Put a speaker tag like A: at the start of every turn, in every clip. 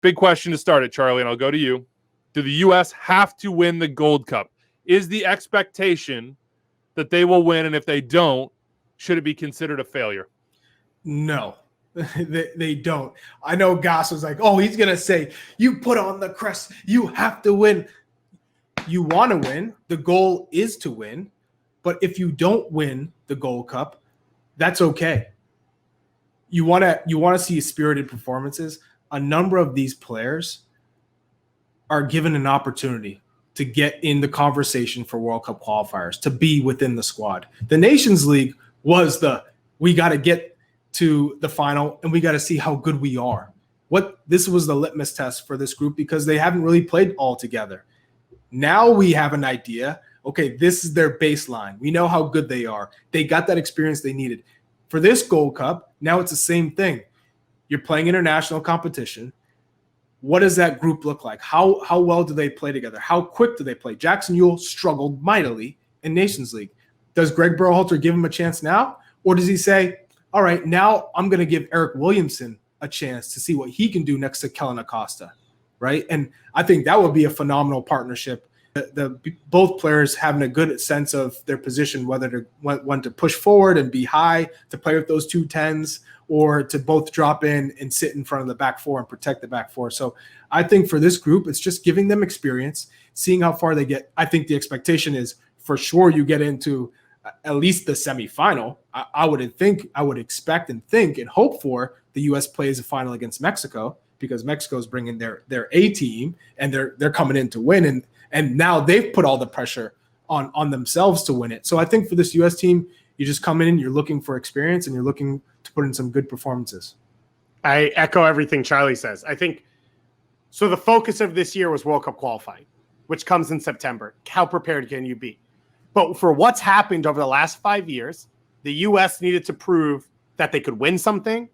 A: Big question to start it, Charlie, and I'll go to you. Do the U.S. have to win the Gold Cup? Is the expectation that they will win, and if they don't, should it be considered a failure?
B: No, they don't. I know Goss was like, oh, he's going to say, you put on the crest, you have to win. You want to win. The goal is to win. But if you don't win the Gold Cup, that's okay. You want to see spirited performances. A number of these players are given an opportunity to get in the conversation for World Cup qualifiers, to be within the squad. The Nations League was we got to get to the final and we got to see how good we are. This was the litmus test for this group because they haven't really played all together. Now we have an idea. Okay, this is their baseline. We know how good they are. They got that experience they needed. For this Gold Cup, now it's the same thing. You're playing international competition. What does that group look like? How well do they play together? How quick do they play? Jackson Yueill struggled mightily in Nations League. Does Greg Berhalter give him a chance now? Or does he say, all right, now I'm going to give Eric Williamson a chance to see what he can do next to Kellen Acosta, right? And I think that would be a phenomenal partnership. Both players having a good sense of their position, whether to want to push forward and be high, to play with those 2 10s, or to both drop in and sit in front of the back four and protect the back four. So I think for this group, it's just giving them experience, seeing how far they get. I think the expectation is for sure you get into at least the semifinal. I would expect and think and hope for the U.S. plays a final against Mexico because Mexico's bringing their A team and they're coming in to win. And now they've put all the pressure on themselves to win it. So I think for this U.S. team, you just come in, you're looking for experience, and you're looking to put in some good performances.
C: I echo everything Charlie says. I think so. The focus of this year was World Cup qualifying, which comes in September. How prepared can you be? But for what's happened over the last 5 years, the U.S. needed to prove that they could win something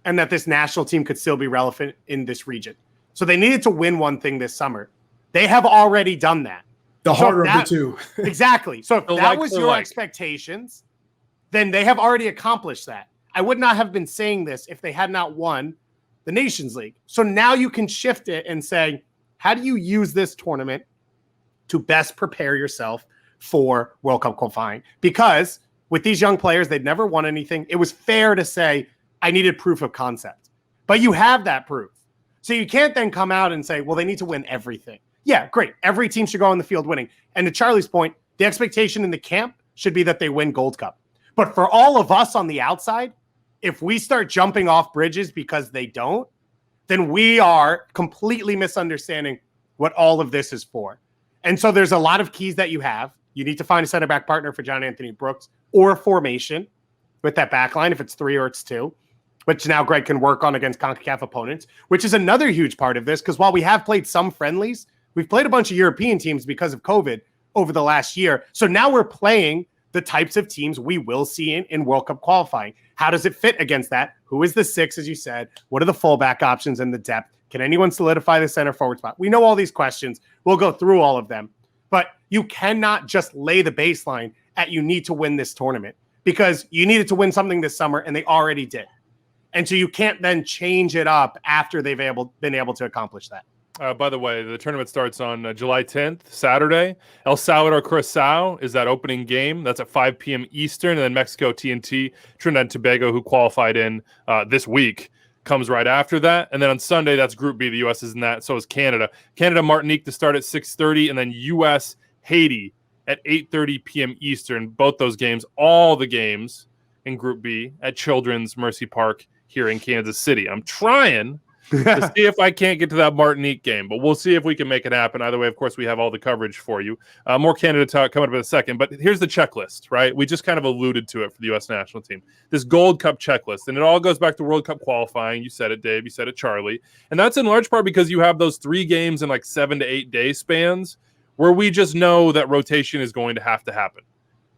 C: and that this national team could still be relevant in this region. So they needed to win one thing this summer. They have already done that.
B: The harder of the two.
C: Exactly. So if that was your expectations, then they have already accomplished that. I would not have been saying this if they had not won the Nations League. So now you can shift it and say, how do you use this tournament to best prepare yourself for World Cup qualifying? Because with these young players, they'd never won anything. It was fair to say, I needed proof of concept. But you have that proof. So you can't then come out and say, well, they need to win everything. Yeah, great. Every team should go on the field winning. And to Charlie's point, the expectation in the camp should be that they win Gold Cup. But for all of us on the outside, if we start jumping off bridges because they don't, then we are completely misunderstanding what all of this is for. And so there's a lot of keys that you have. You need to find a center back partner for John Anthony Brooks or a formation with that back line, if it's 3 or it's 2, which now Greg can work on against CONCACAF opponents, which is another huge part of this, because while we have played some friendlies, we've played a bunch of European teams because of COVID over the last year. So now we're playing the types of teams we will see in World Cup qualifying. How does it fit against that? Who is the 6, as you said? What are the fullback options and the depth? Can anyone solidify the center forward spot? We know all these questions. We'll go through all of them. But you cannot just lay the baseline at you need to win this tournament, because you needed to win something this summer and they already did. And so you can't then change it up after they've been able to accomplish that.
A: By the way, the tournament starts on July 10th, Saturday. El Salvador, Curacao is that opening game. That's at 5 p.m. Eastern. And then Mexico, TNT, Trinidad and Tobago, who qualified in this week, comes right after that. And then on Sunday, that's Group B. The U.S. is in that. So is Canada. Canada, Martinique to start at 6:30. And then U.S., Haiti at 8:30 p.m. Eastern. Both those games, all the games in Group B at Children's Mercy Park here in Kansas City. I'm trying to see if I can't get to that Martinique game, but we'll see if we can make it happen. Either way, of course, we have all the coverage for you. More Canada talk coming up in a second, but here's the checklist, right? We just kind of alluded to it for the U.S. national team. This Gold Cup checklist, and it all goes back to World Cup qualifying. You said it, Dave. You said it, Charlie. And that's in large part because you have those 3 games in like 7 to 8 day spans where we just know that rotation is going to happen.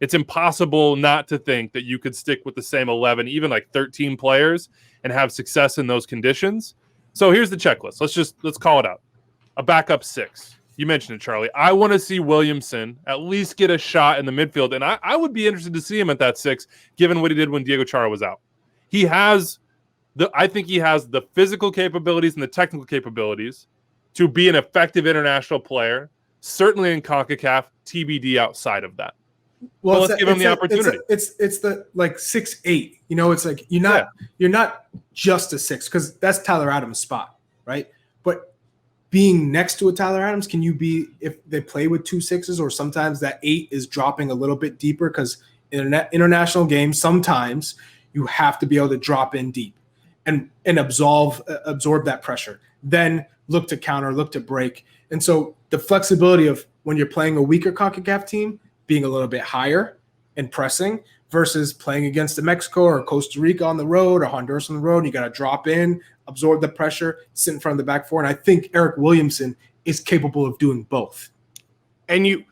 A: It's impossible not to think that you could stick with the same 11, even like 13 players and have success in those conditions. So here's the checklist. Let's call it out. A backup 6. You mentioned it, Charlie. I want to see Williamson at least get a shot in the midfield, and I would be interested to see him at that 6, given what he did when Diego Chara was out. He has I think he has the physical capabilities and the technical capabilities to be an effective international player, certainly in CONCACAF, TBD outside of that. Well, let's give him the opportunity.
B: It's the like 6'8". You know, it's like you're not just a 6, because that's Tyler Adams' spot, right? But being next to a Tyler Adams, can you be, if they play with 2 6s, or sometimes that 8 is dropping a little bit deeper, because in an international game, sometimes you have to be able to drop in deep and absorb that pressure. Then look to counter, look to break. And so the flexibility of when you're playing a weaker CONCACAF team, being a little bit higher and pressing, versus playing against the Mexico or Costa Rica on the road or Honduras on the road, and you got to drop in, absorb the pressure, sit in front of the back four. And I think Eric Williamson is capable of doing both.
C: And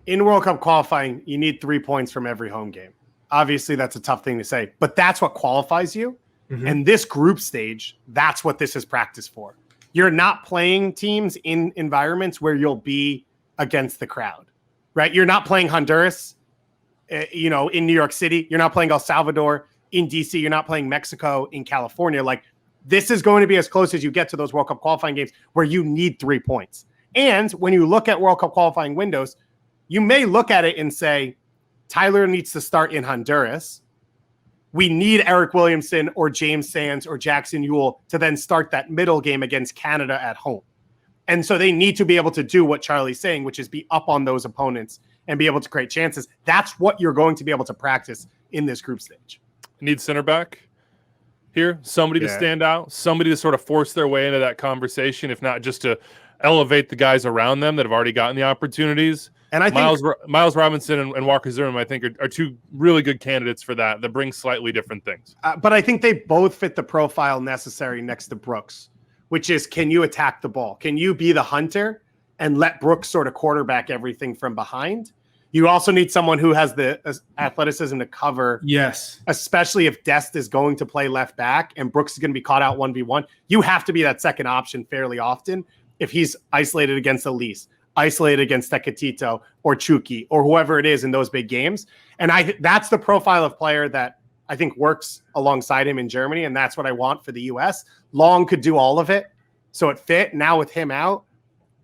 C: in World Cup qualifying, you need 3 points from every home game. Obviously, that's a tough thing to say, but that's what qualifies you. Mm-hmm. And this group stage, that's what this is practice for. You're not playing teams in environments where you'll be against the crowd, right? You're not playing Honduras, in New York City. You're not playing El Salvador in DC. You're not playing Mexico in California. Like, this is going to be as close as you get to those World Cup qualifying games where you need 3 points. And when you look at World Cup qualifying windows, you may look at it and say, Tyler needs to start in Honduras. We need Eric Williamson or James Sands or Jackson Ewell to then start that middle game against Canada at home. And so they need to be able to do what Charlie's saying, which is be up on those opponents and be able to create chances. That's what you're going to be able to practice in this group stage.
A: Need center back here, somebody to stand out, somebody to sort of force their way into that conversation, if not just to elevate the guys around them that have already gotten the opportunities. And I think Miles Robinson and Walker Zimmerman, I think, are two really good candidates for that bring slightly different things.
C: But I think they both fit the profile necessary next to Brooks, which is, can you attack the ball? Can you be the hunter and let Brooks sort of quarterback everything from behind? You also need someone who has the athleticism to cover.
B: Yes.
C: Especially if Dest is going to play left back and Brooks is going to be caught out 1v1. You have to be that second option fairly often if he's isolated against Elise, isolated against Tecatito or Chucky or whoever it is in those big games. And that's the profile of player that I think works alongside him in Germany, and that's what I want for the U.S. Long could do all of it, so it fit. Now with him out,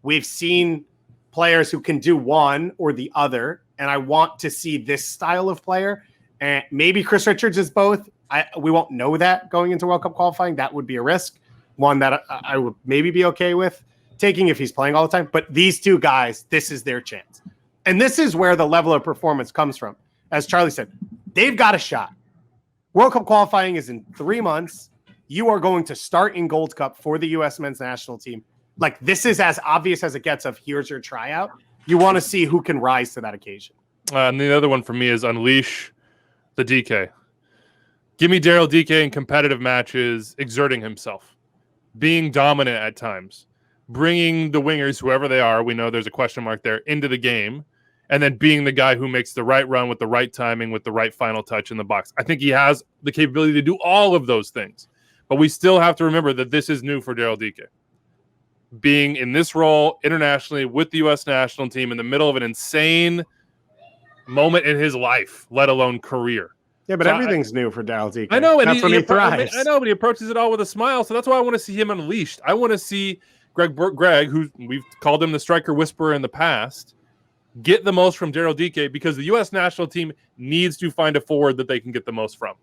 C: we've seen players who can do one or the other, and I want to see this style of player. And maybe Chris Richards is both. We won't know that going into World Cup qualifying. That would be a risk, one that I would maybe be okay with taking if he's playing all the time. But these two guys, this is their chance. And this is where the level of performance comes from. As Charlie said, they've got a shot. World Cup qualifying is in 3 months. You are going to start in Gold Cup for the U.S. men's national team. Like, this is as obvious as it gets of here's your tryout. You want to see who can rise to that occasion.
A: And the other one for me is unleash the DK. Give me Daryl DK in competitive matches, exerting himself, being dominant at times, bringing the wingers, whoever they are, we know there's a question mark there, into the game, and then being the guy who makes the right run with the right timing, with the right final touch in the box. I think he has the capability to do all of those things. But we still have to remember that this is new for Daryl DK. Being in this role internationally with the U.S. national team in the middle of an insane moment in his life, let alone career.
C: Yeah, but everything's new for Daryl DK.
A: I know, and
C: that's when he thrives.
A: I know, but he approaches it all with a smile. So that's why I want to see him unleashed. I want to see Greg, who we've called him the striker whisperer in the past, get the most from Daryl DK, because the U.S. national team needs to find a forward that they can get the most from.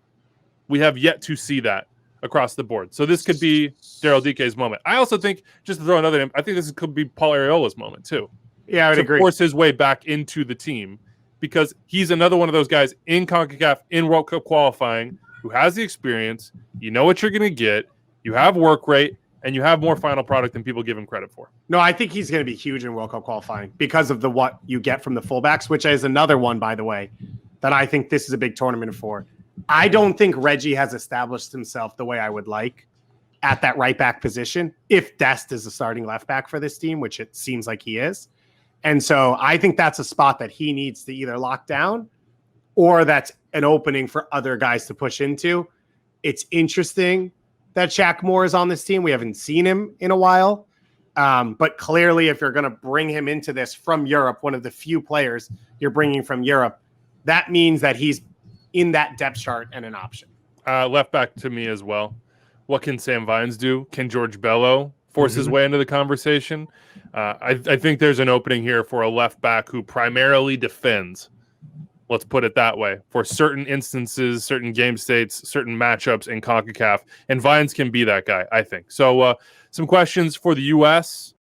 A: We have yet to see that across the board. So this could be Daryl DK's moment. I also think, just to throw another name, I think this could be Paul Arriola's moment too.
C: Yeah, I would agree.
A: To force his way back into the team, because he's another one of those guys in CONCACAF, in World Cup qualifying, who has the experience. You know what you're going to get. You have work rate, and you have more final product than people give him credit for.
C: No, I think he's going to be huge in World Cup qualifying because of what you get from the fullbacks, which is another one, by the way, that I think this is a big tournament for. I don't think Reggie has established himself the way I would like at that right back position, if Dest is the starting left back for this team, which it seems like he is. And so I think that's a spot that he needs to either lock down, or that's an opening for other guys to push into. It's interesting that Shaq Moore is on this team. We haven't seen him in a while. But clearly, if you're going to bring him into this from Europe, one of the few players you're bringing from Europe, that means that he's in that depth chart and an option.
A: Left back to me as well. what can Sam Vines do? Can George Bello force his way into the conversation? I think there's an opening here for a left back who primarily defends. Let's put it that way. For certain instances, certain game states, certain matchups in CONCACAF, and Vines can be that guy, I think. So some questions for the U.S.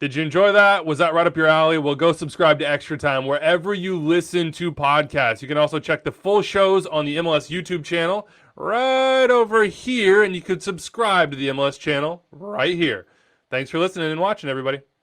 A: Did you enjoy that? Was that right up your alley? Well, go subscribe to Extra Time wherever you listen to podcasts. You can also check the full shows on the MLS YouTube channel right over here, and you could subscribe to the MLS channel right here. Thanks for listening and watching, everybody.